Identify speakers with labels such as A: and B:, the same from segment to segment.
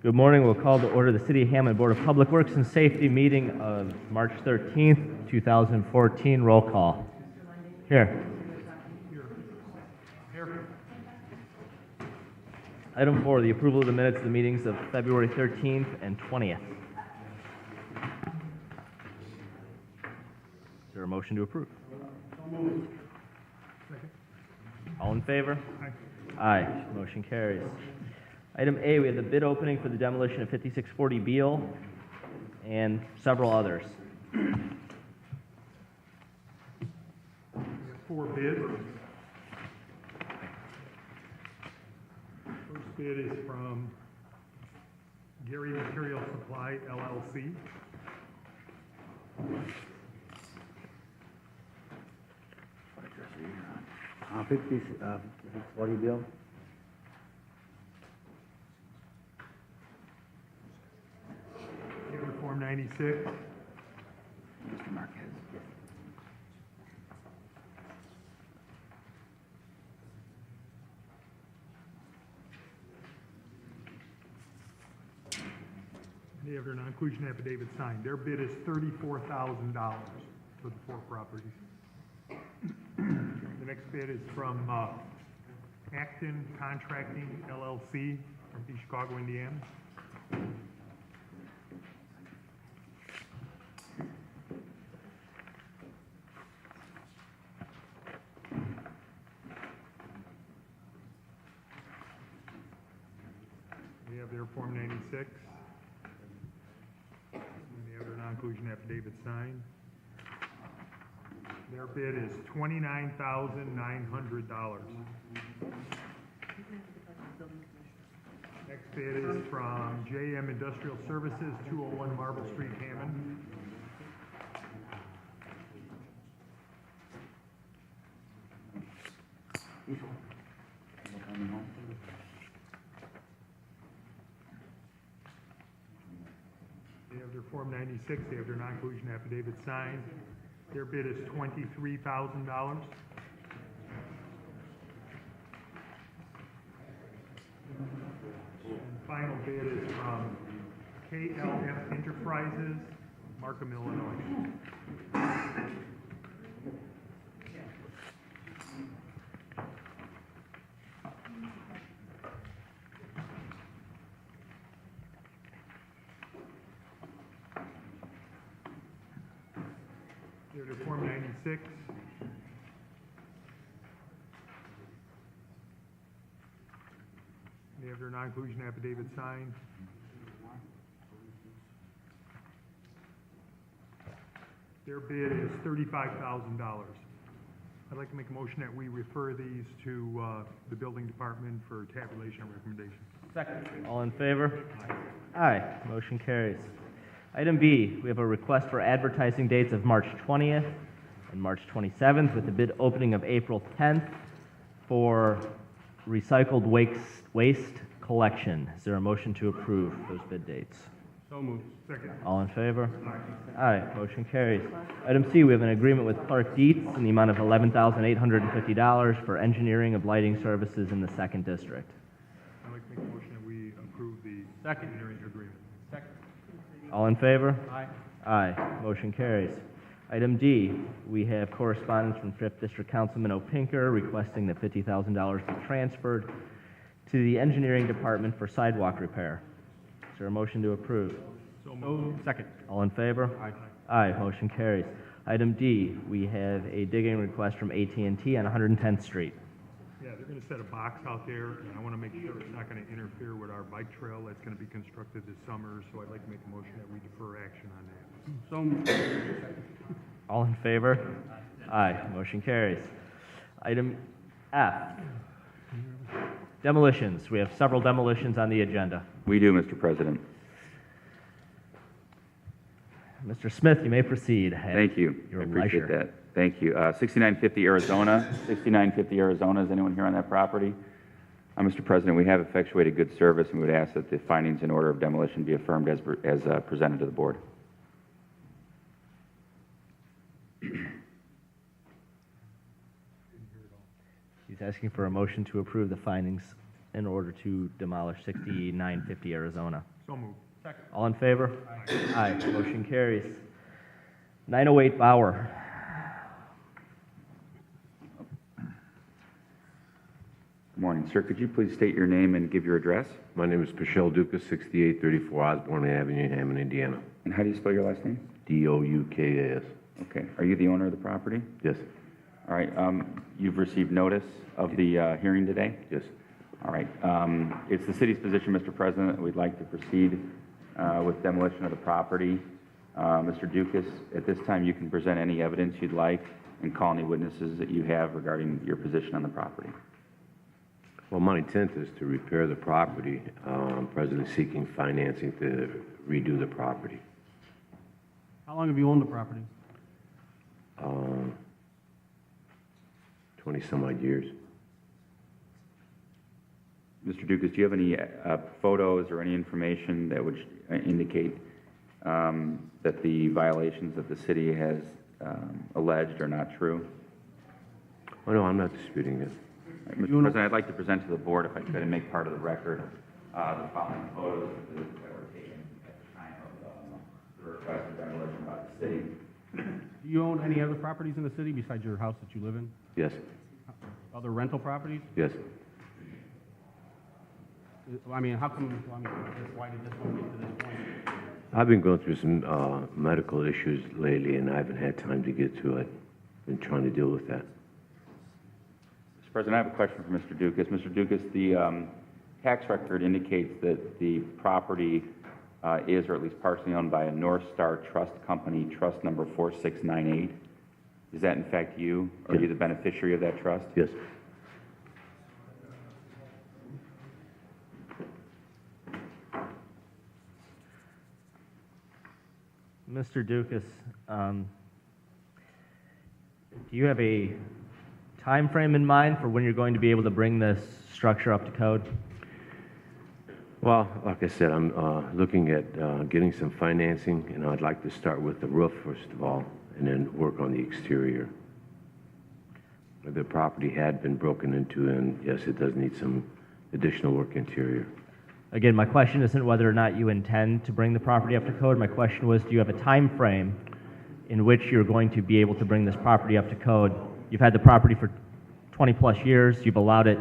A: Good morning. We'll call to order the City of Hammond Board of Public Works and Safety meeting of March 13th, 2014. Roll call. Here. Item 4, the approval of the minutes of the meetings of February 13th and 20th. Is there a motion to approve? All in favor? Aye. Motion carries. Item A, we have the bid opening for the demolition of 5640 Beale and several others.
B: We have 4 bids. First bid is from Gary Material Supply, LLC.
C: What address are you on? 40 bill?
B: Taylor Form 96.
C: Mr. Marquez.
B: They have their non-inclusion affidavit signed. Their bid is $34,000 for the 4 properties. The next bid is from Acton Contracting, LLC, from East Chicago, Indiana. They have their Form 96. And they have their non-inclusion affidavit signed. Their bid is $29,900. Next bid is from JM Industrial Services, 201 Marble Street, Hammond. They have their Form 96, they have their non-inclusion affidavit signed. Their bid is $23,000. And the final bid is from KLF Enterprises, Markham, Illinois. They're to Form 96. They have their non-inclusion affidavit signed. Their bid is $35,000. I'd like to make a motion that we refer these to the building department for tabulation and recommendation.
A: Second. All in favor? Aye. Motion carries. Item B, we have a request for advertising dates of March 20th and March 27th with the bid opening of April 10th for recycled waste collection. Is there a motion to approve those bid dates?
B: So moved. Second.
A: All in favor? Aye. Motion carries. Item C, we have an agreement with Clark Dietz in the amount of $11,850 for engineering of lighting services in the 2nd District.
B: I'd like to make a motion that we approve the engineering agreement. Second.
A: All in favor?
B: Aye.
A: Aye. Motion carries. Item D, we have correspondence from 5th District Councilman O'Pinker requesting that $50,000 be transferred to the engineering department for sidewalk repair. Is there a motion to approve?
B: So moved.
A: Second. All in favor?
B: Aye.
A: Aye. Motion carries. Item D, we have a digging request from AT&T on 110th Street.
B: Yeah, they're gonna set a box out there, and I wanna make sure it's not gonna interfere with our bike trail that's gonna be constructed this summer, so I'd like to make a motion that we defer action on that.
A: All in favor? Aye. Motion carries. Item F, demolitions. We have several demolitions on the agenda.
D: We do, Mr. President.
A: Mr. Smith, you may proceed.
D: Thank you.
A: Your
D: I appreciate
A: leisure.
D: that. Thank you. 6950 Arizona. 6950 Arizona. Is anyone here on that property? Mr. President, we have effectuated good service, and we would ask that the findings in order of demolition be affirmed as presented to the board.
A: He's asking for a motion to approve the findings in order to demolish 6950 Arizona.
B: So moved. Second.
A: All in favor? Aye. Motion carries. 908 Bauer.
D: Good morning, sir. Could you please state your name and give your address?
E: My name is Michelle Dukas, 6834 Osborne Avenue, Hammond, Indiana.
D: And how do you spell your last name?
E: Doukas.
D: Okay. Are you the owner of the property?
E: Yes,
D: All right. You've received notice of the hearing today?
E: yes.
D: All right. It's the city's position, Mr. President, that we'd like to proceed with demolition of the property. Mr. Dukas, at this time, you can present any evidence you'd like and call any witnesses that you have regarding your position on the property.
E: Well, my intent is to repair the property. I'm presently seeking financing to redo the property.
F: How long have you owned the property?
E: 20-some odd years.
D: Mr. Dukas, do you have any photos or any information that would indicate that the violations that the city has alleged are not true?
E: Oh, no, I'm not disputing it.
D: Mr. President, I'd like to present to the board, if I could, and make part of the record, the following photos that were taken at the time of the request of demolition by the city.
F: Do you own any other properties in the city besides your house that you live in?
E: Yes,
F: Other rental properties?
E: yes.
F: I mean, how come, why did this one get to this point?
E: I've been going through some medical issues lately, and I haven't had time to get to it. Been trying to deal with that.
D: Mr. President, I have a question for Mr. Dukas. Mr. Dukas, the tax record indicates that the property is, or at least partially owned by a North Star Trust Company, trust number 4698. Is that in fact you? Are
E: Yes.
D: you the beneficiary of that trust?
E: Yes.
A: Mr. Dukas, do you have a time frame in mind for when you're going to be able to bring this structure up to code?
E: Well, like I said, I'm looking at getting some financing, and I'd like to start with the roof first of all, and then work on the exterior. The property had been broken into, and yes, it does need some additional work interior.
A: Again, my question isn't whether or not you intend to bring the property up to code. My question was, do you have a time frame in which you're going to be able to bring this property up to code? You've had the property for 20 plus years. You've allowed it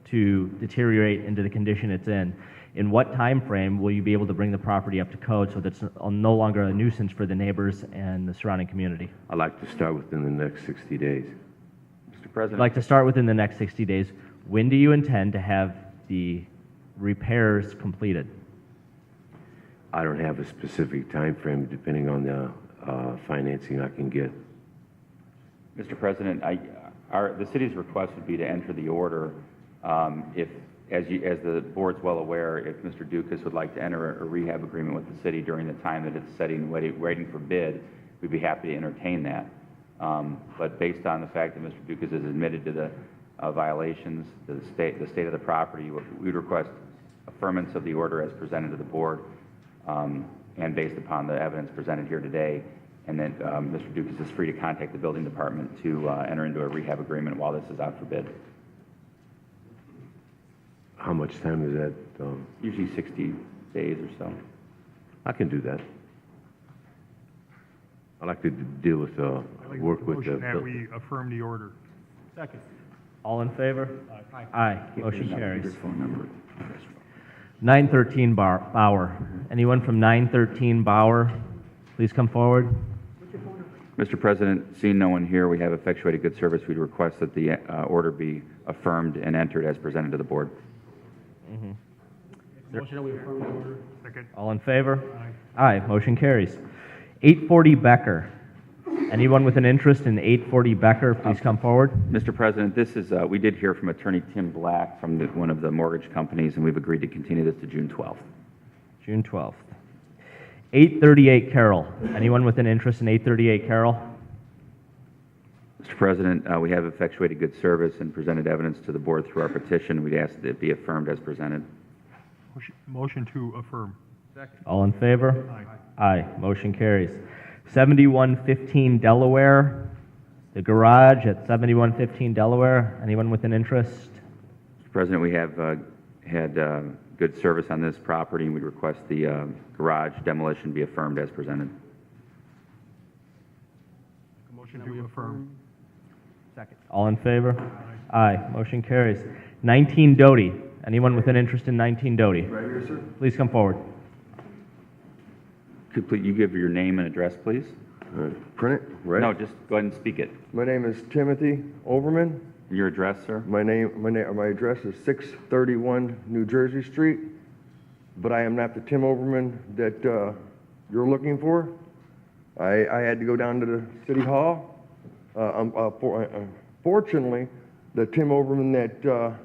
A: to deteriorate into the condition it's in. In what time frame will you be able to bring the property up to code so that it's no longer a nuisance for the neighbors and the surrounding community?
E: I'd like to start within the next 60 days.
D: Mr.
A: I'd
D: President,
A: like to start within the next 60 days. When do you intend to have the repairs completed?
E: I don't have a specific time frame depending on the financing I can get.
D: Mr. President, the city's request would be to enter the order if, as the board's well aware, if Mr. Dukas would like to enter a rehab agreement with the city during the time that it's waiting for bid, we'd be happy to entertain that. But based on the fact that Mr. Dukas has admitted to the violations, the state of the property, we'd request affirmance of the order as presented to the board, and based upon the evidence presented here today, and then Mr. Dukas is free to contact the building department to enter into a rehab agreement while this is out for bid.
E: How much time is that?
D: Usually 60 days or so.
E: I can do that. I'd like to deal with,
B: I'd like to
E: work
B: make a
E: with the...
B: motion that we affirm the order.
F: Second.
A: All in favor?
F: Aye.
A: Aye. Motion
D: Your
A: carries.
D: phone number.
A: 913 Bauer. Anyone from 913 Bauer, please come forward.
D: Mr. President, seeing no one here, we have effectuated good service. We'd request that the order be affirmed and entered as presented to the board.
F: Motion that we affirm the order?
B: Second.
A: All in favor? Aye. Motion carries. 840 Becker. Anyone with an interest in 840 Becker, please come forward.
D: Mr. President, this is, we did hear from Attorney Tim Black from one of the mortgage companies, and we've agreed to continue this to June 12th.
A: June 12th. 838 Carroll. Anyone with an interest in 838 Carroll?
D: Mr. President, we have effectuated good service and presented evidence to the board through our petition. We'd ask that it be affirmed as presented.
B: Motion to affirm.
F: Second.
A: All in favor?
B: Aye.
A: Aye. Motion carries. 7115 Delaware. The garage at 7115 Delaware. Anyone with an interest?
D: Mr. President, we have had good service on this property, and we request the garage demolition be affirmed as presented.
B: A motion to affirm.
A: Second. All in favor? Aye. Motion carries. 19 Doty. Anyone with an interest in 19 Doty?
G: Right here, sir.
A: Please come forward.
D: Could please you give your name and address, please?
G: Print it, right?
D: No, just go ahead and speak it.
G: My name is Timothy Overman.
D: Your address, sir?
G: My address is 631 New Jersey Street, but I am not the Tim Overman that you're looking for. I had to go down to the city hall. Fortunately, the Tim Overman that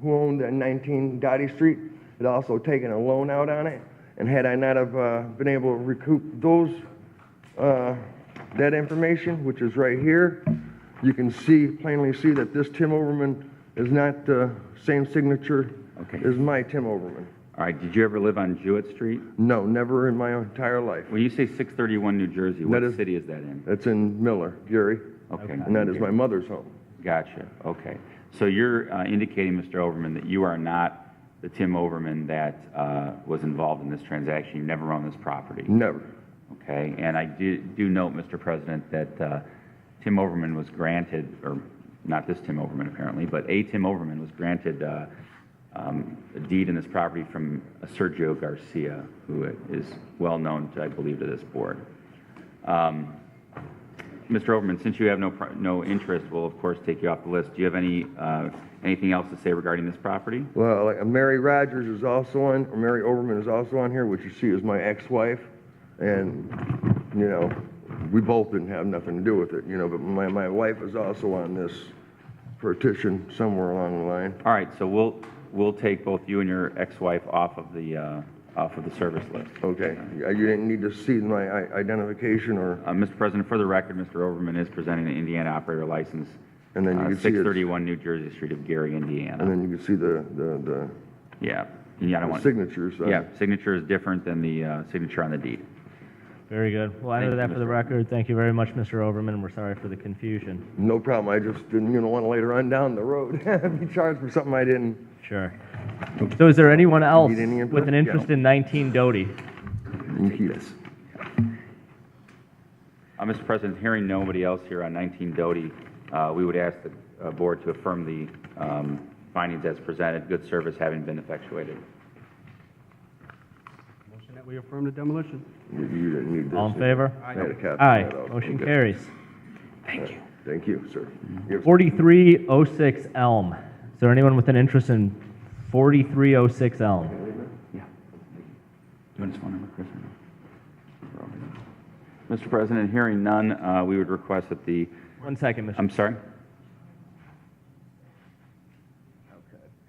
G: who owned 19 Dottie Street had also taken a loan out on it, and had I not have been able to recoup those that information, which is right here, you can plainly see that this Tim Overman is not the same signature
D: Okay.
G: as my Tim Overman.
D: All right, did you ever live on Jewett Street?
G: No, never in my entire life.
D: When you say 631 New Jersey, what
G: That is-
D: city is that in?
G: That's in Miller, Gary,
D: Okay.
G: and that is my mother's home.
D: Gotcha, okay. So you're indicating, Mr. Overman, that you are not the Tim Overman that was involved in this transaction? You never owned this property?
G: Never.
D: Okay, and I do note, Mr. President, that Tim Overman was granted, or not this Tim Overman apparently, but a Tim Overman was granted a deed in this property from Sergio Garcia, who is well known, I believe, to this board. Mr. Overman, since you have no interest, we'll of course take you off the list. Do you have anything else to say regarding this property?
G: Well, like, Mary Rogers is also on, or Mary Overman is also on here, which you see is my ex-wife, and, you know, we both didn't have nothing to do with it, you know, but my wife is also on this petition somewhere along the line.
D: All right, so we'll take both you and your ex-wife off of the service list.
G: Okay, you didn't need to see my identification or,
D: Mr. President, for the record, Mr. Overman is presenting an Indiana operator license,
G: and then you can see it,
D: 631 New Jersey Street of Gary, Indiana.
G: and then you can see the
D: Yeah, I don't want.
G: signatures.
D: Yeah, signature is different than the signature on the deed.
A: Very good. We'll enter
D: Thank you,
A: that for the
D: Mr.
A: record. Thank you very much, Mr. Overman. We're sorry for the confusion.
G: No problem, I just didn't, want to later on down the road be charged for something I didn't.
A: Sure. So is there anyone else
G: Need any input?
A: with an interest in 19 Doty?
G: You can keep it.
D: Mr. President, hearing nobody else here on 19 Doty, we would ask the board to affirm the findings as presented, good service having been effectuated.
F: Motion that we affirm the demolition.
G: You didn't need this.
A: All in favor?
G: I had a copy of
A: Aye.
G: that also.
A: Motion
G: Okay.
A: carries.
G: Thank you, sir. Yes.
A: 4306 Elm. Is there anyone with an interest in 4306 Elm?
D: Yeah. You want his phone number, Chris? or no? Mr. President, hearing none, we would request that the,
A: 1 second, Mr.
D: I'm sorry?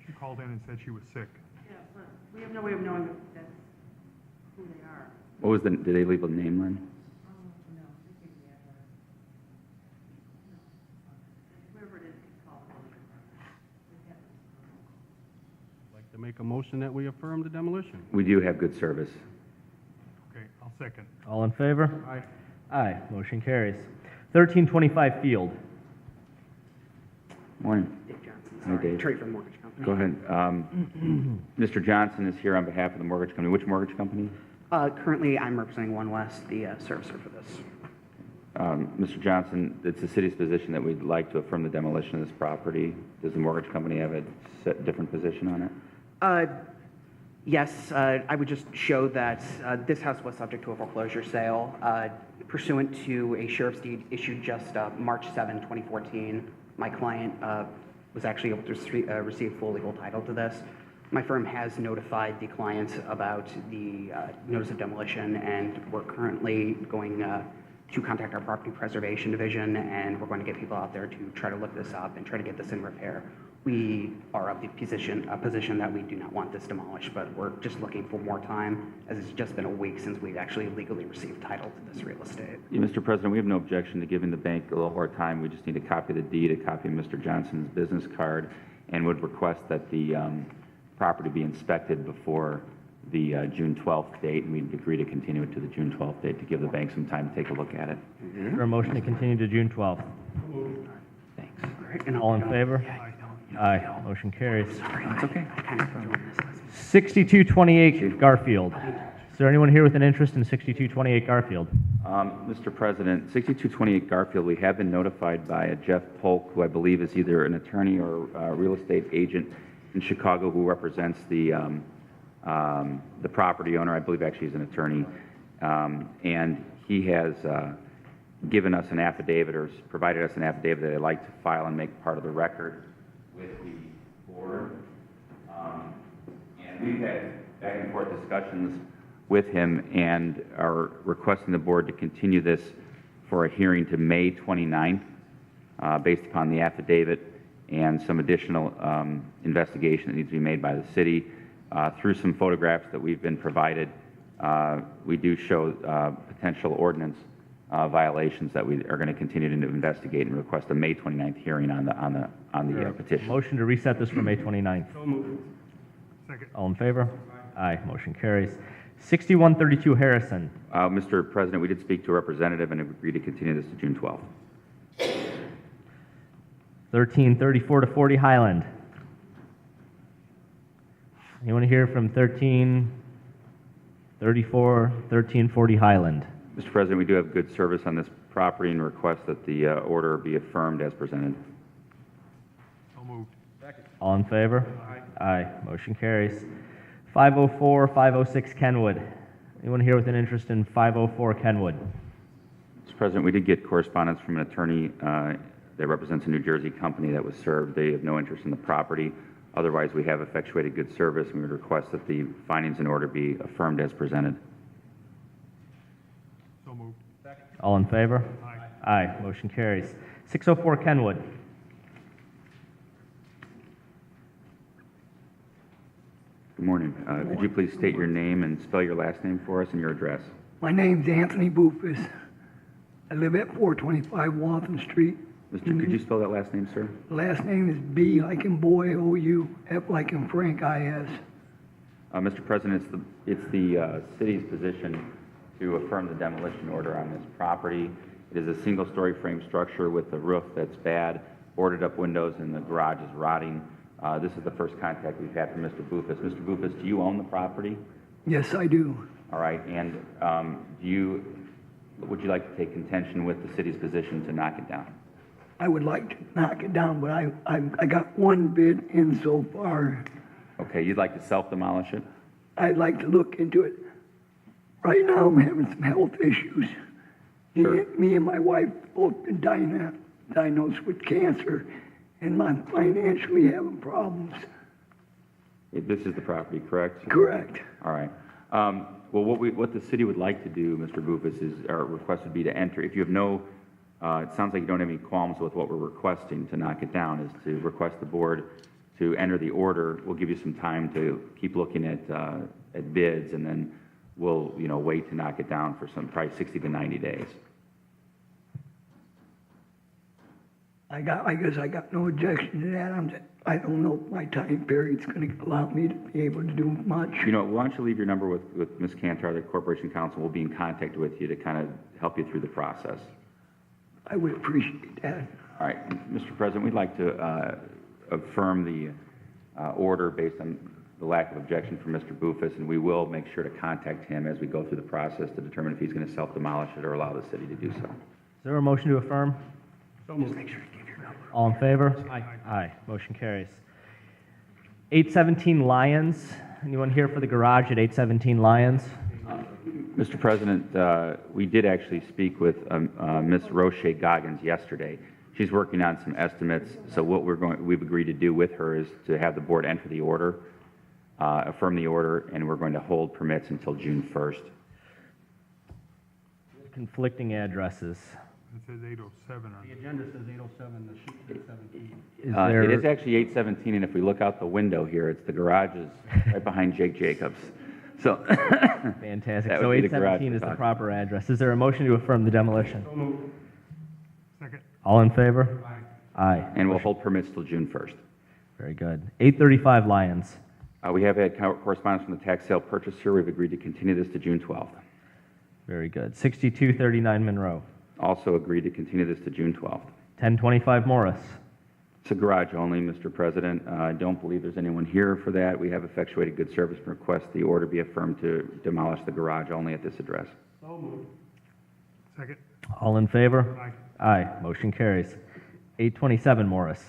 B: She called in and said she was sick.
H: Yeah, but we have no way of knowing if that's who they are.
D: What was did they leave a name, Lynn?
H: No, they gave the address. No. Whoever it is, can call them.
F: I'd like to make a motion that we affirm the demolition.
D: We do have good service.
B: Okay, I'll second.
A: All in favor?
F: Aye.
A: Aye. Motion carries. 1325 Field.
D: Morning.
I: Dave Johnson,
D: Hi,
I: sorry,
D: Dave.
I: Trey from Mortgage Company.
D: Go ahead. Mr. Johnson is here on behalf of the mortgage company. Which mortgage company?
I: Currently, I'm representing One West, the servicer for this.
D: Mr. Johnson, it's the city's position that we'd like to affirm the demolition of this property. Does the mortgage company have a different position on it?
I: Yes, I would just show that this house was subject to a foreclosure sale pursuant to a sheriff's deed issued just March 7, 2014. My client was actually able to receive full legal title to this. My firm has notified the client about the notice of demolition, and we're currently going to contact our property preservation division, and we're going to get people out there to try to look this up and try to get this in repair. We are of the position that we do not want this demolished, but we're just looking for more time, as it's just been a week since we've actually legally received title to this real estate.
D: Yeah, Mr. President, we have no objection to giving the bank a little more time. We just need a copy of the deed, a copy of Mr. Johnson's business card, and would request that the property be inspected before the June 12th date, and we'd agree to continue it to the June 12th date to give the bank some time to take a look at it.
A: Is there a motion to continue to June 12th?
D: Thanks.
I: All right, and
A: All in favor?
I: Yeah,
A: Aye. Motion carries.
D: It's okay.
A: 6228 Garfield. Is there anyone here with an interest in 6228 Garfield?
D: Mr. President, 6228 Garfield, we have been notified by a Jeff Polk, who I believe is either an attorney or a real estate agent in Chicago who represents the property owner. I believe actually he's an attorney. And he has given us an affidavit or provided us an affidavit that I'd like to file and make part of the record with the board. And we've had back and forth discussions with him and are requesting the board to continue this for a hearing to May 29th, based upon the affidavit and some additional investigation that needs to be made by the city. Through some photographs that we've been provided, we do show potential ordinance violations that we are going to continue to investigate and request a May 29th hearing on the petition.
A: Motion to reset this for May 29th.
B: Second.
A: All in favor? Aye. Motion carries. 6132 Harrison.
D: Mr. President, we did speak to a representative and have agreed to continue this to June 12th.
A: 1334 to 40 Highland. Anyone here from 1334, 1340 Highland?
D: Mr. President, we do have good service on this property and request that the order be affirmed as presented.
B: So moved.
A: All in favor? Aye. Motion carries. 504, 506 Kenwood. Anyone here with an interest in 504 Kenwood?
D: Mr. President, we did get correspondence from an attorney that represents a New Jersey company that was served. They have no interest in the property. Otherwise, we have effectuated good service, and we would request that the findings in order be affirmed as presented.
B: So moved.
A: All in favor?
B: Aye.
A: Aye. Motion carries. 604 Kenwood.
D: Good morning. Could you please state your name and spell your last name for us and your address?
J: My name's Anthony Bufus. I live at 425 Waltham Street.
D: Mister, could you spell that last name, sir?
J: Last name is B like in boy, O-U, F like in Frank, I-S.
D: Mr. President, it's the city's position to affirm the demolition order on this property. It is a single-story frame structure with a roof that's bad, boarded up windows, and the garage is rotting. This is the first contact we've had from Mr. Bufus. Mr. Bufus, do you own the property?
J: Yes, I do.
D: All right, and would you like to take contention with the city's position to knock it down?
J: I would like to knock it down, but I got one bid in so far.
D: Okay, you'd like to self-demolish it?
J: I'd like to look into it. Right now, I'm having some health issues.
D: Sure.
J: Me and my wife both been diagnosed with cancer, and I'm financially having problems.
D: This is the property, correct?
J: Correct.
D: All right. Well, what the city would like to do, Mr. Bufus, is our request would be to enter. If you have no, it sounds like you don't have any qualms with what we're requesting to knock it down, is to request the board to enter the order. We'll give you some time to keep looking at bids, and then we'll wait to knock it down for probably 60 to 90 days.
J: I guess I got no objection to that. I don't know if my time period's gonna allow me to be able to do much.
D: Why don't you leave your number with Ms. Cantor, the Corporation Counsel. We'll be in contact with you to kind of help you through the process.
J: I would appreciate that.
D: All right, Mr. President, we'd like to affirm the order based on the lack of objection from Mr. Bufus, and we will make sure to contact him as we go through the process to determine if he's going to self-demolish it or allow the city to do so.
A: Is there a motion to affirm?
J: Just make sure you give your number.
A: All in favor? Aye. Aye. Motion carries. 817 Lions. Anyone here for the garage at 817 Lions?
D: Mr. President, we did actually speak with Ms. Roche Goggins yesterday. She's working on some estimates, so what we've agreed to do with her is to have the board enter the order, affirm the order, and we're going to hold permits until June 1st.
A: Conflicting addresses.
B: It says 807 on
F: The
B: it.
F: agenda says 807, the sheet says 17.
A: Is there,
D: It is actually 817, and if we look out the window here, it's the garage is right behind Jake Jacobs. So
A: fantastic.
D: That
A: So
D: would be the garage
A: 817
D: we're
A: is the
D: talking
A: proper address. Is there a motion to affirm the demolition?
F: So moved.
B: Second.
A: All in favor? Aye.
D: and we'll hold permits till June 1st.
A: Very good. 835 Lions.
D: We have had correspondence from the tax sale purchaser. We've agreed to continue this to June 12th.
A: Very good. 6239 Monroe.
D: Also agreed to continue this to June 12th.
A: 1025 Morris.
D: It's a garage only, Mr. President. I don't believe there's anyone here for that. We have effectuated good service and request the order be affirmed to demolish the garage only at this address.
F: So moved.
B: Second.
A: All in favor?
B: Aye.
A: Aye, motion carries. 827 Morris.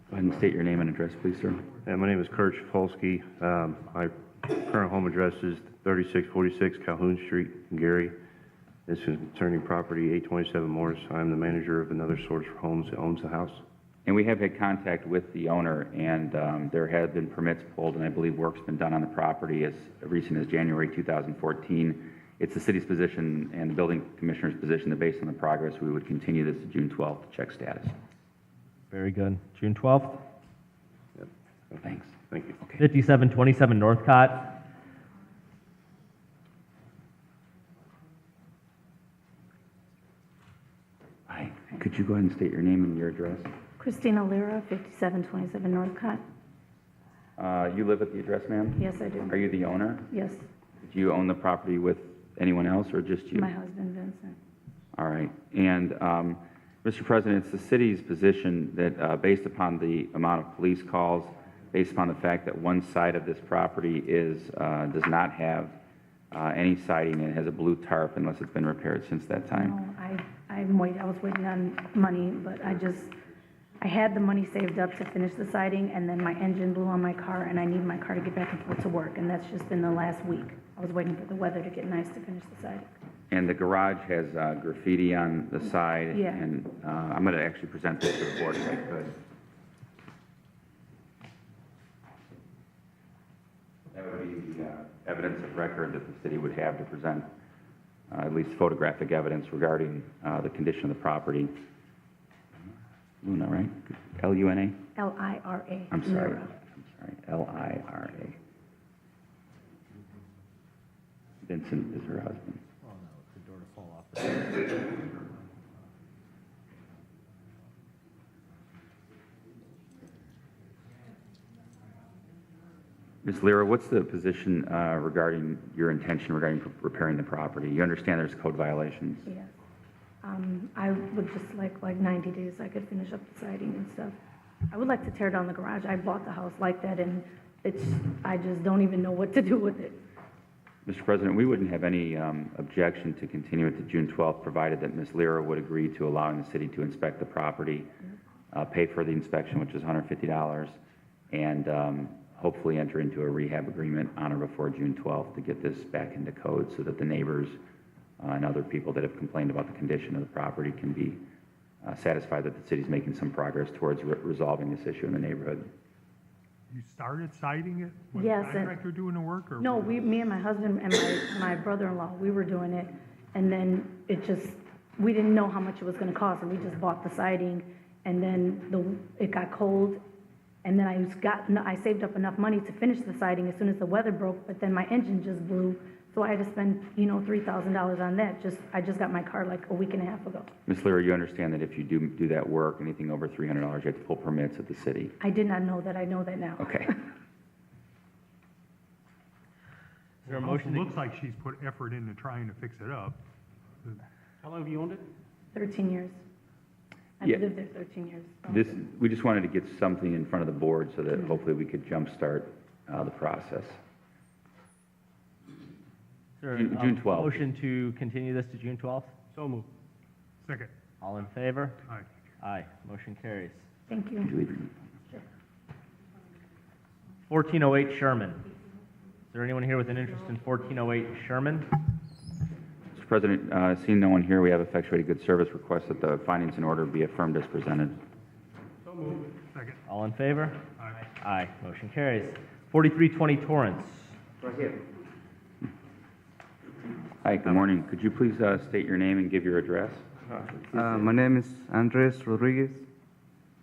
D: Go ahead and state your name and address, please, sir.
E: My name is Kurt Shapolsky. My current home address is 3646 Calhoun Street, in Gary. This is concerning property 827 Morris. I'm the manager of Another Source for Homes that owns the house.
D: And we have had contact with the owner, and there have been permits pulled, and I believe work's been done on the property as recent as January 2014. It's the city's position and the building commissioner's position that based on the progress, we would continue this to June 12th to check status.
A: Very good. June 12th.
D: Thanks.
E: Thank you.
A: 5727 Northcott.
D: Hi. Could you go ahead and state your name and your address?
K: Christina Lira, 5727 Northcott.
D: You live at the address, ma'am?
K: Yes, I do.
D: Are you the owner?
K: Yes,
D: Do you own the property with anyone else or just you?
K: my husband Vincent.
D: All right. And, Mr. President, it's the city's position that based upon the amount of police calls, based upon the fact that one side of this property does not have any siding and has a blue tarp unless it's been repaired since that time.
K: No, I was waiting on money, but I had the money saved up to finish the siding, and then my engine blew on my car, and I need my car to get back and forth to work, and that's just been the last week. I was waiting for the weather to get nice to finish the siding.
D: And the garage has graffiti on the side.
K: Yeah.
D: And I'm going to actually present this to the board if I could. That would be the evidence of record that the city would have to present, at least photographic evidence regarding the condition of the property. Luna, right? L-U-N-A?
K: L-I-R-A.
D: I'm sorry.
K: Lira.
D: L-I-R-A. Vincent is her husband.
A: Oh, no, it's the door to fall off.
D: Ms. Lira, what's the position regarding your intention regarding repairing the property? You understand there's code violations?
K: Yes. I would just like 90 days, I could finish up the siding and stuff. I would like to tear down the garage. I bought the house like that, and I just don't even know what to do with it.
D: Mr. President, we wouldn't have any objection to continue it to June 12th, provided that Ms. Lira would agree to allowing the city to inspect the property, pay for the inspection, which is $150, and hopefully enter into a rehab agreement on or before June 12th to get this back into code so that the neighbors and other people that have complained about the condition of the property can be satisfied that the city's making some progress towards resolving this issue in the neighborhood.
B: You started siding it? Was
K: Yes,
B: the
K: and-
B: contractor doing the work, or?
K: No, me and my husband and my brother-in-law, we were doing it, and then we didn't know how much it was gonna cost, and we just bought the siding, and then it got cold, and then I saved up enough money to finish the siding as soon as the weather broke, but then my engine just blew, so I had to spend, $3,000 on that. I just got my car like a week and a half ago.
D: Ms. Lira, you understand that if you do that work, anything over $300, you have to pull permits at the city.
K: I did not know that, I know that now.
D: Okay.
A: Is there a motion to...
B: Looks like she's put effort into trying to fix it up.
F: How long have you owned it?
K: 13 years. I've
D: Yeah.
K: lived there 13 years.
D: We just wanted to get something in front of the board so that hopefully we could jumpstart the process.
A: Is there
D: June
A: a
D: 12th.
A: motion to continue this to June 12th?
F: So moved.
B: Second.
A: All in favor?
B: Aye.
A: Aye, motion carries.
K: Thank
D: Could you
K: you.
D: leave your-
A: 1408 Sherman. Is there anyone here with an interest in 1408 Sherman?
D: Mr. President, seeing no one here, we have effectuated good service request that the findings in order be affirmed as presented.
F: So moved.
B: Second.
A: All in favor?
B: Aye.
A: Aye, motion carries. 4320 Torrance.
D: Hi, good morning. Could you please state your name and give your address?
L: My name is Andres Rodriguez.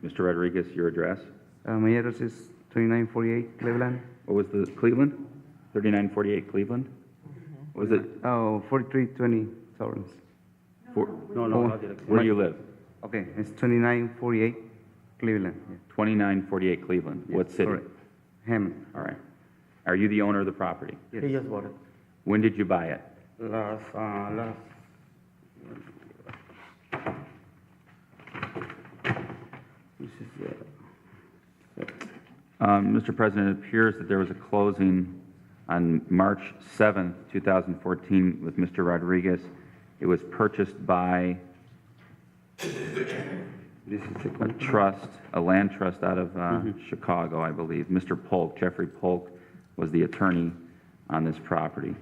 D: Mr. Rodriguez, your address?
L: My address is 2948 Cleveland.
D: What was the Cleveland? 3948 Cleveland? What was it?
L: Oh, 4320 Torrance.
D: Where do you live?
L: Okay, it's 2948 Cleveland. Yeah.
D: 2948 Cleveland. What city?
L: Correct. Hammond.
D: All right. Are you the owner of the property?
L: Yes.
C: He just bought it.
D: When did you buy it?
L: Last
D: Mr. President, it appears that there was a closing on March 7th, 2014 with Mr. Rodriguez. It was purchased by a trust, a land trust out of Chicago, I believe. Mr. Polk, Jeffrey Polk, was the attorney on this property.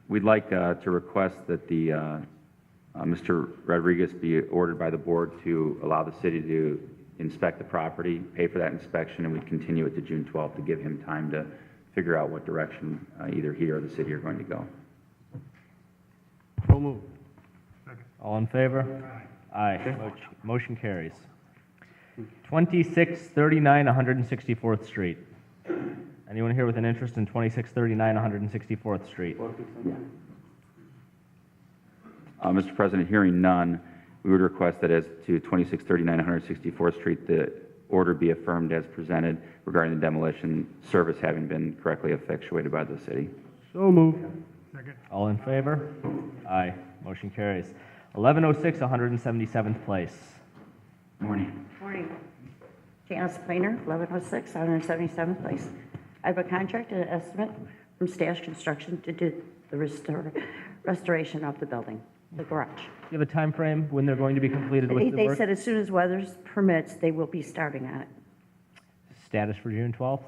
D: We'd like to request that Mr. Rodriguez be ordered by the board to allow the city to inspect the property, pay for that inspection, and we continue it to June 12th to give him time to figure out what direction either he or the city are going to go.
A: So moved. All in favor? Aye. Motion carries. 2639 164th Street. Anyone here with an interest in 2639 164th Street?
D: Mr. President, hearing none, we would request that as to 2639 164th Street, the order be affirmed as presented regarding the demolition, service having been correctly effectuated by the city.
A: So moved.
B: Second.
A: All in favor? Aye. Motion carries. 1106 177th Place.
M: Morning. Janice Plainer, 1106, 177th Place. I have a contract and an estimate from Stash Construction to do the restoration of the building, the garage.
A: Do you have a time frame when they're going to be completed with the
M: They
A: work?
M: said as soon as weather permits, they will be starting on it.
A: Status for June 12th?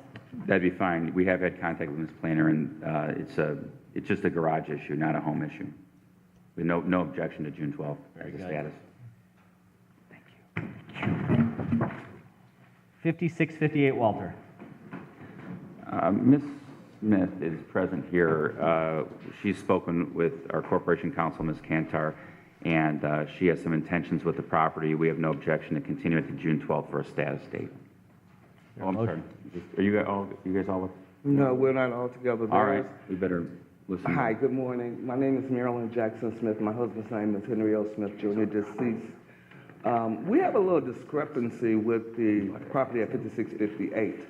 D: That'd be fine. We have had contact with Ms. Planner, and it's just a garage issue, not a home issue. With no objection to June 12th as a status.
A: 5658 Walter.
D: Ms. Smith is present here. She's spoken with our corporation counsel, Ms. Kantar, and she has some intentions with the property. We have no objection to continue it to June 12th for a status date. Oh, I'm sorry. Are you guys all with?
N: No, we're not all together.
D: All right, we better listen.
N: Hi, good morning. My name is Marilyn Jackson Smith. My husband's name is Henry L. Smith Jr., deceased. We have a little discrepancy with the property at 5658.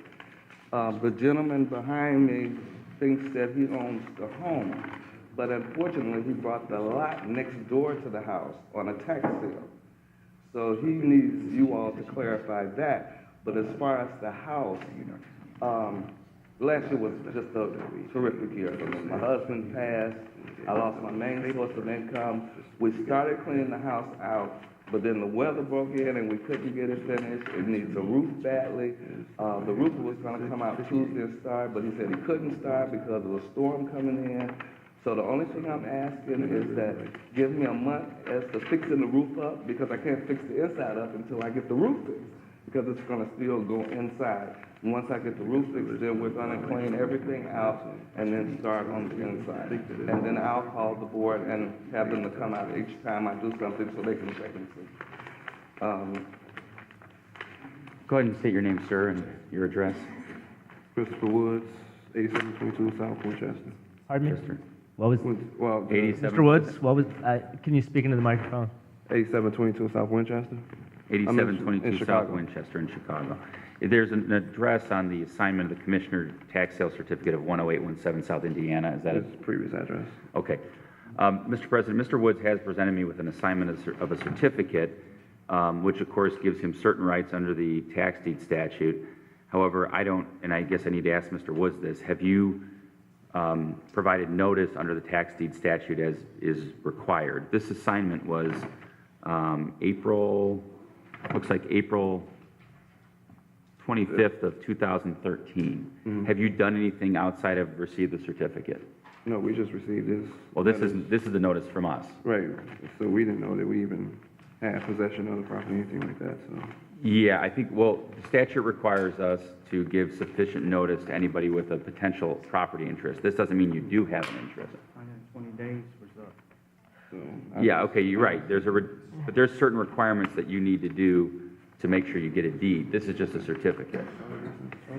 N: The gentleman behind me thinks that he owns the home, but unfortunately, he bought the lot next door to the house on a tax sale. So he needs you all to clarify that. But as far as the house, last year was just a terrific year for me. My husband passed. I lost my main source of income. We started cleaning the house out, but then the weather broke in and we couldn't get it finished. It needs a roof badly. The roofer was going to come out Tuesday and start, but he said he couldn't start because of a storm coming in. So the only thing I'm asking is that give me a month as to fixing the roof up, because I can't fix the inside up until I get the roof fixed, because it's going to still go inside. And once I get the roof fixed, then we're going to clean everything out and then start on the inside. And then I'll call the board and have them to come out each time I do something so they can check and see.
D: Go ahead and state your name, sir, and your address.
O: Christopher Woods, 8722 South Winchester.
A: Pardon me?
D: Chester.
A: What was,
O: Well,
D: 87.
A: Mr. Woods, what was, can you speak into the microphone?
O: 8722 South Winchester.
D: 8722
O: in
D: South
O: Chicago.
D: Winchester in Chicago. There's an address on the assignment of the Commissioner Tax Sale Certificate of 10817 South Indiana. Is that
O: That's the previous address.
D: Okay. Mr. President, Mr. Woods has presented me with an assignment of a certificate, which of course gives him certain rights under the tax deed statute. However, I don't, and I guess I need to ask Mr. Woods this, have you provided notice under the tax deed statute as is required? This assignment was April 25th of 2013.
O: Mhm.
D: Have you done anything outside of receive the certificate?
O: No, we just received this.
D: Well, this is the notice from us.
O: Right, so we didn't know that we even had possession of the property, anything like that, so.
D: Yeah, I think, well, the statute requires us to give sufficient notice to anybody with a potential property interest. This doesn't mean you do have an interest.
F: 120 days was up.
O: So
D: Yeah, okay, you're right. But there's certain requirements that you need to do to make sure you get a deed. This is just a certificate.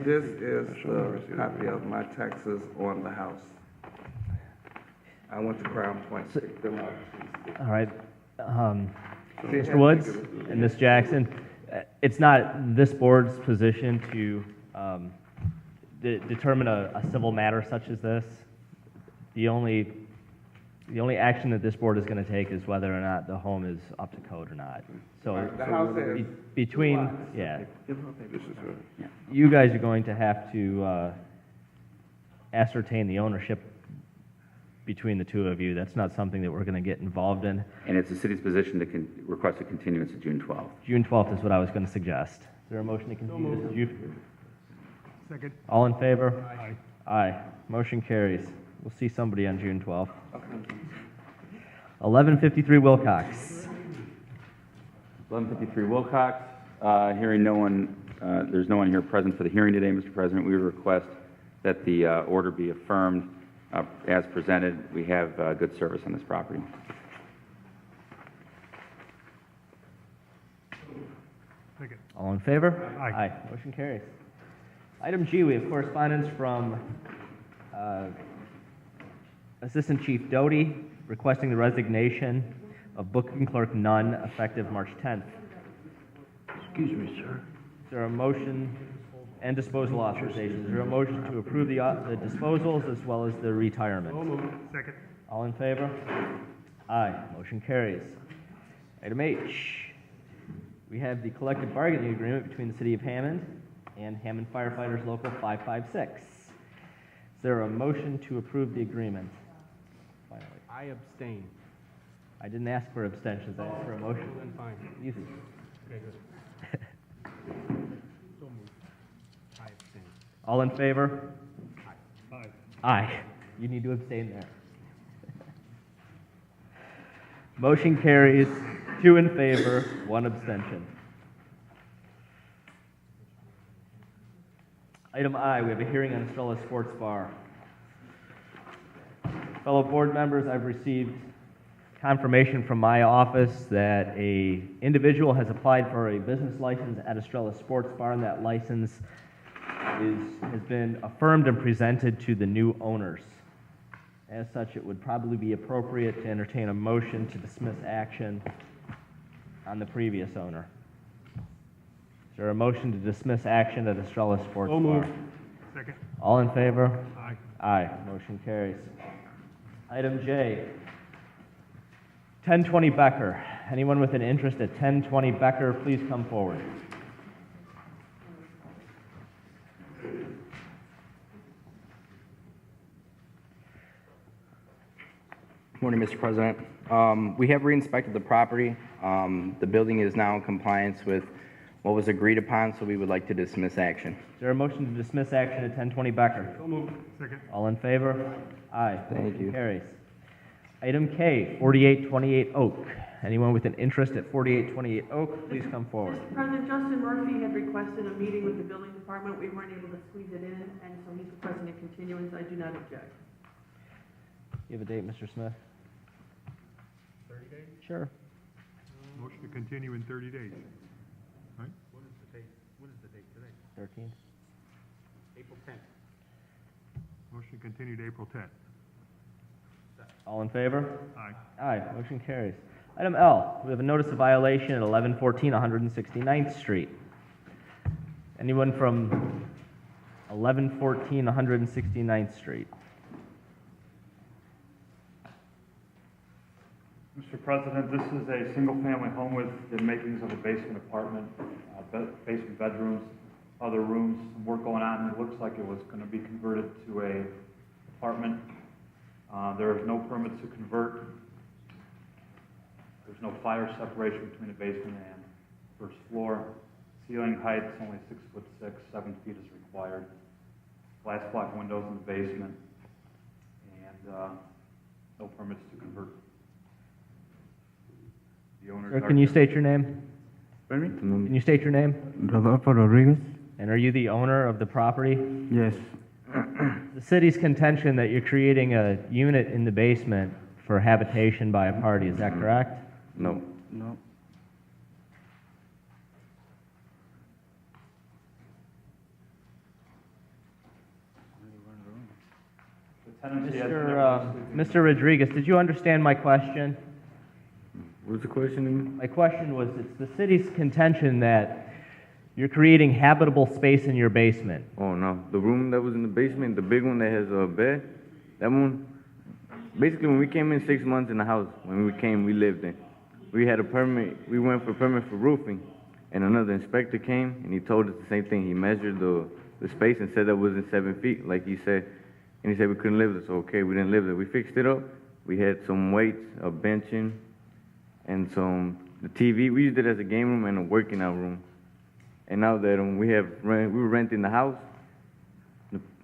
N: This is the copy of my taxes on the house. I went to Crown Point, picked them up.
A: All right. Mr. Woods and Ms. Jackson, it's not this board's position to determine a civil matter such as this. The only The only action that this board is going to take is whether or not the home is up to code or not. So
N: The house has
A: between,
N: two lots.
A: yeah,
O: This is her.
A: you guys are going to have to ascertain the ownership between the two of you. That's not something that we're going to get involved in.
D: And it's the city's position to request a continuance to June 12th.
A: June 12th is what I was going to suggest. Is there a motion to continue this to June?
B: Second.
A: All in favor?
B: Aye.
A: Aye. Motion carries. We'll see somebody on June 12th. 1153 Wilcox.
D: 1153 Wilcox, hearing no one, there's no one here present for the hearing today, Mr. President. We would request that the order be affirmed as presented. We have good service on this property.
B: Second.
A: All in favor?
B: Aye.
A: Motion carries. Item G, we have correspondence from Assistant Chief Doty requesting the resignation of booking clerk Nunn effective March 10th.
J: Excuse me, sir.
A: Is there a motion and disposal authorization? Is there a motion to approve the disposals as well as the retirement?
B: Second.
A: All in favor? Aye. Motion carries. Item H, we have the collective bargaining agreement between the City of Hammond and Hammond Firefighters Local 556. Is there a motion to approve the agreement? Finally.
F: I abstain.
A: I didn't ask for abstentions, I asked for a motion.
F: Then fine.
A: Easy.
F: Okay, good. So moved. I abstain.
A: All in favor?
B: Aye.
A: Aye. You need to abstain there. Motion carries, 2 in favor, 1 abstention. Item I, we have a hearing on Estrella Sports Bar. Fellow board members, I've received confirmation from my office that a individual has applied for a business license at Estrella Sports Bar, and that license has been affirmed and presented to the new owners. As such, it would probably be appropriate to entertain a motion to dismiss action on the previous owner. Is there a motion to dismiss action at Estrella Sports Bar?
F: So moved.
B: Second.
A: All in favor?
B: Aye.
A: Aye. Motion carries. Item J, 1020 Becker. Anyone with an interest at 1020 Becker, please come forward.
P: Morning, Mr. President. We have re-inspected the property. The building is now in compliance with what was agreed upon, so we would like to dismiss action.
A: Is there a motion to dismiss action at 1020 Becker?
B: So moved. Second.
A: All in favor? Aye.
P: Thank
A: Motion
P: you.
A: carries. Item K, 4828 Oak. Anyone with an interest at 4828 Oak, please come forward.
H: Mr. President, Justin Murphy had requested a meeting with the building department. We weren't able to squeeze it in, and so he's requesting a continuance. I do not object.
A: You have a date, Mr. Smith?
B: 30 days?
A: Sure.
B: Motion to continue in 30 days. Right?
F: What is the date? What is the date today?
A: 13th.
F: April 10th.
B: Motion to continue to April 10th.
A: All in favor?
B: Aye.
A: Aye. Motion carries. Item L, we have a notice of violation at 1114 169th Street. Anyone from 1114 169th Street?
Q: Mr. President, this is a single-family home with the makings of a basement apartment, basement bedrooms, other rooms, some work going on. It looks like it was going to be converted to a apartment. There is no permits to convert. There's no fire separation between the basement and first floor. Ceiling height is only 6'6", 7 feet is required. Glass block windows in the basement, and no permits to convert. The owners
A: Sir,
Q: are-
A: can you state your name?
L: Pardon me?
A: Can you state your name?
L: Rodolfo Rodriguez?
A: And are you the owner of the property?
L: Yes.
A: The city's contention that you're creating a unit in the basement for habitation by a party, is that correct?
D: No.
L: No.
Q: The tenancy has never-
A: Mr. Rodriguez, did you understand my question?
L: What's the question?
A: My question was, it's the city's contention that you're creating habitable space in your basement.
L: Oh, no. The room that was in the basement, the big one that has a bed, that one, basically, when we came in 6 months in the house, when we came, we lived in. We had a permit, we went for a permit for roofing, and another inspector came, and he told us the same thing. He measured the space and said that wasn't 7 feet, like he said. And he said we couldn't live there, so okay, we didn't live there. We fixed it up. We had some weights, a benching, and the TV. We used it as a game room and a working out room. And now that we were renting the house,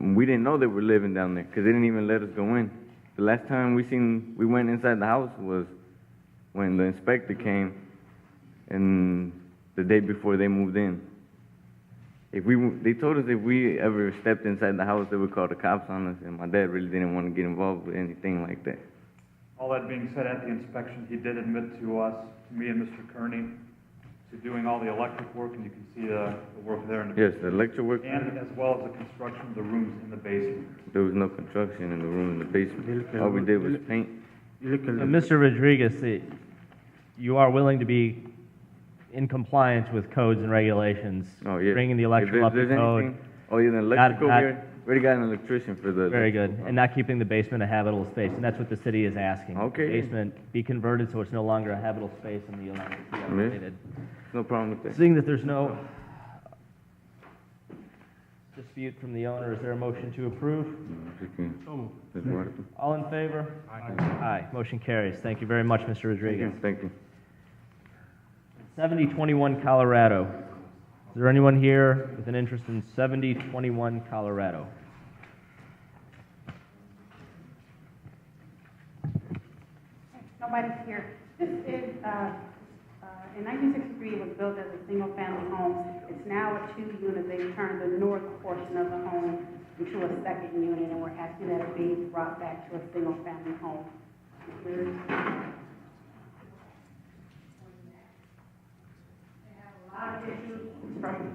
L: we didn't know they were living down there because they didn't even let us go in. The last time we went inside the house was when the inspector came, and the day before they moved in. They told us if we ever stepped inside the house, they would call the cops on us, and my dad really didn't want to get involved with anything like that.
Q: All that being said, at the inspection, he did admit to us, to me and Mr. Kearney, to doing all the electric work, and you can see the work there in the
L: Yes, the electric work.
Q: and as well as the construction of the rooms in the basement.
L: There was no construction in the room in the basement. All we did was paint.
A: Mr. Rodriguez, you are willing to be in compliance with codes and regulations?
L: Oh, yeah.
A: Bringing the electrical up to
L: If there's
A: code?
L: anything, the electrical
A: not-
L: here, we already got an electrician for the.
A: Very good. And not keeping the basement a habitable space, and that's what the city is asking.
L: Okay.
A: The basement be converted so it's no longer a habitable space and the electric be elevated.
L: No problem with that.
A: Seeing that there's no dispute from the owner, is there a motion to approve? All in favor? Aye. Motion carries. Thank you very much, Mr. Rodriguez.
L: Thank you.
A: 7021 Colorado. Is there anyone here with an interest in 7021 Colorado?
R: Nobody's here. This is, in 1963, it was built as a single-family home. It's now a two-unit. They've turned the north portion of the home into a second unit, and we're asking that it be brought back to a single-family home. A lot of issues from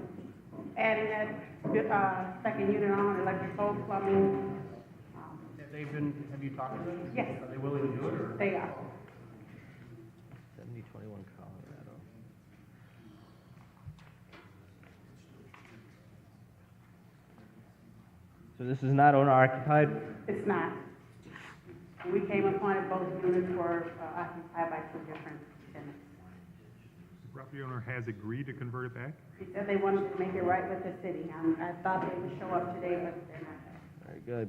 R: adding that second unit on, electrical, plumbing.
F: Have you talked to them?
R: Yes.
F: Are they willing to do it, or?
R: They are.
A: 7021 Colorado. So this is not owner occupied?
R: It's not. We came upon it, both units were occupied by two different tenants.
B: The property owner has agreed to convert it back?
R: He said they wanted to make it right with the city. I thought they would show up today, but they're not.
A: Very good.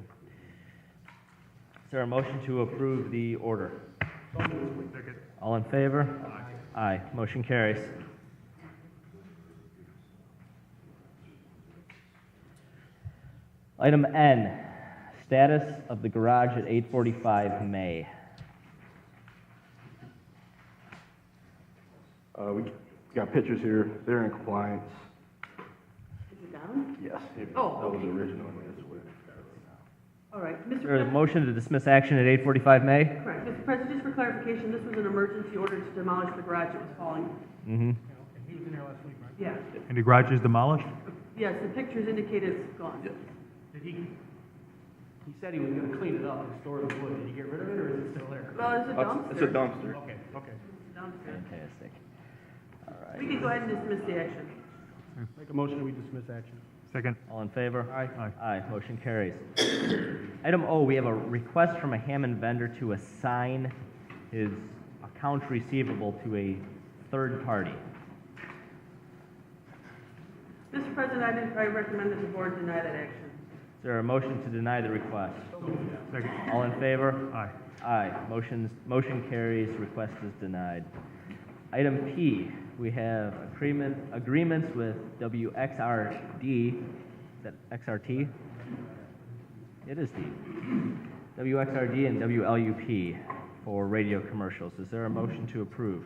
A: Is there a motion to approve the order?
B: Second.
A: All in favor? Aye. Motion carries. Item N, status of the garage at 845 May.
S: We got pictures here. They're in compliance.
H: Is it down?
S: Yes.
H: Oh,
S: That was
H: okay.
S: the original. That's what.
H: All right.
A: Is
H: Mr.
A: there a
H: President.
A: motion to dismiss action at 845 May?
H: Correct. Mr. President, just for clarification, this was an emergency order to demolish the garage that was falling.
A: Mm-hmm.
F: He was in there last week, right?
H: Yeah.
B: And the garage is demolished?
H: Yes, the pictures indicate it's gone.
F: Did he said he was gonna clean it up and store the wood. Did he get rid of it, or is it still there?
H: Well, it's a dumpster.
S: It's a dumpster.
F: Okay, okay.
H: Dumpster.
A: Fantastic. All right.
H: We can go ahead and dismiss the action.
F: Make a motion that we dismiss action.
B: Second.
A: All in favor?
B: Aye.
A: Aye. Motion carries. Item O, we have a request from a Hammond vendor to assign his accounts receivable to a third party.
H: Mr. President, I recommend that the board deny that action.
A: Is there a motion to deny the request?
B: Second.
A: All in favor?
B: Aye.
A: Aye. Motion carries. Request is denied. Item P, we have agreements with WXRD. Is that XRT? It is D. WXRD and WLUP for radio commercials. Is there a motion to approve?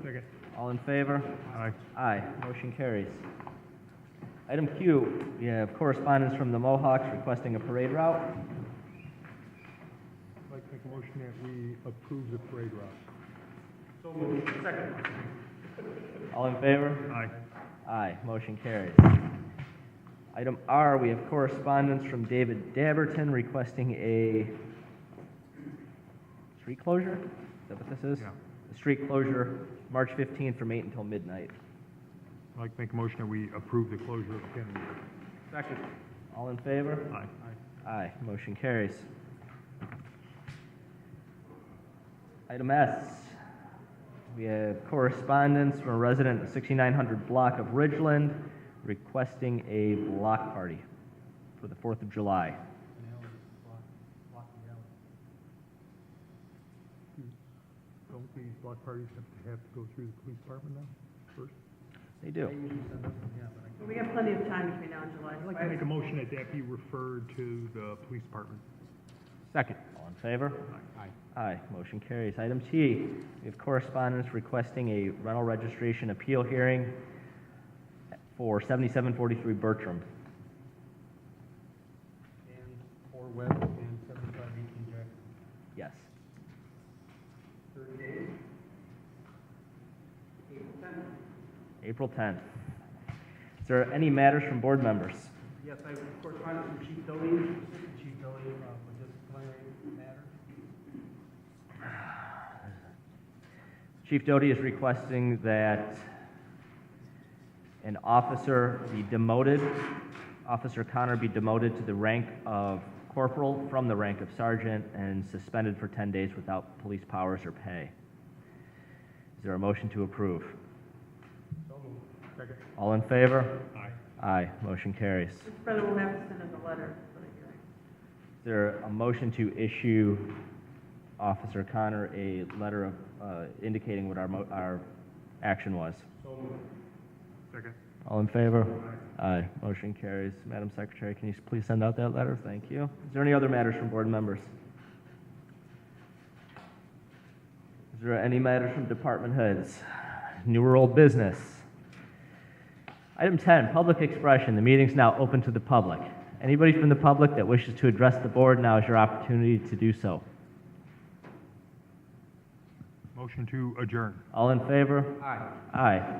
B: Second.
A: All in favor?
B: Aye.
A: Aye. Motion carries. Item Q, we have correspondence from the Mohawks requesting a parade route.
B: I'd like to make a motion that we approve the parade route.
F: So moved. Second.
A: All in favor?
B: Aye.
A: Aye. Motion carries. Item R, we have correspondence from David Dabberton requesting a street closure? Is that what this is?
B: Yeah.
A: A street closure, March 15th from 8 until midnight.
B: I'd like to make a motion that we approve the closure of Kennedy.
F: Second.
A: All in favor?
B: Aye.
A: Aye. Motion carries. Item S, we have correspondence from a resident of 6900 block of Ridgeland requesting a block party for the 4th of July.
B: Don't these block parties have to go through the police department now, first?
A: They do.
H: We have plenty of time between now and July.
B: I'd like to make a motion that that be referred to the police department.
A: Second. All in favor?
B: Aye.
A: Aye, motion carries. Item T, we have correspondence requesting a rental registration appeal hearing for 7743 Bertram.
F: And for Webb and 7518 Jackson.
A: Yes.
F: 30 days.
A: April 10th. Is there any matters from board members?
F: Yes, I have correspondence from Chief Doty, Assistant Chief Doty, for disciplinary matter.
A: Chief Doty is requesting that an officer be demoted, Officer Connor be demoted to the rank of corporal from the rank of sergeant and suspended for 10 days without police powers or pay. Is there a motion to approve?
B: So moved. Second.
A: All in favor?
B: Aye.
A: Aye, motion carries.
H: Mr. President, we'll have to send us a letter for the hearing.
A: Is there a motion to issue Officer Connor a letter of indicating what our action was?
B: So moved. Second.
A: All in favor? Aye. Motion carries. Madam Secretary, can you please send out that letter? Thank you. Is there any other matters from board members? Is there any matters from department heads? New or old business? Item 10, public expression. The meeting's now open to the public. Anybody from the public that wishes to address the board, now is your opportunity to do so.
B: Motion to adjourn.
A: All in favor?
B: Aye.
A: Aye.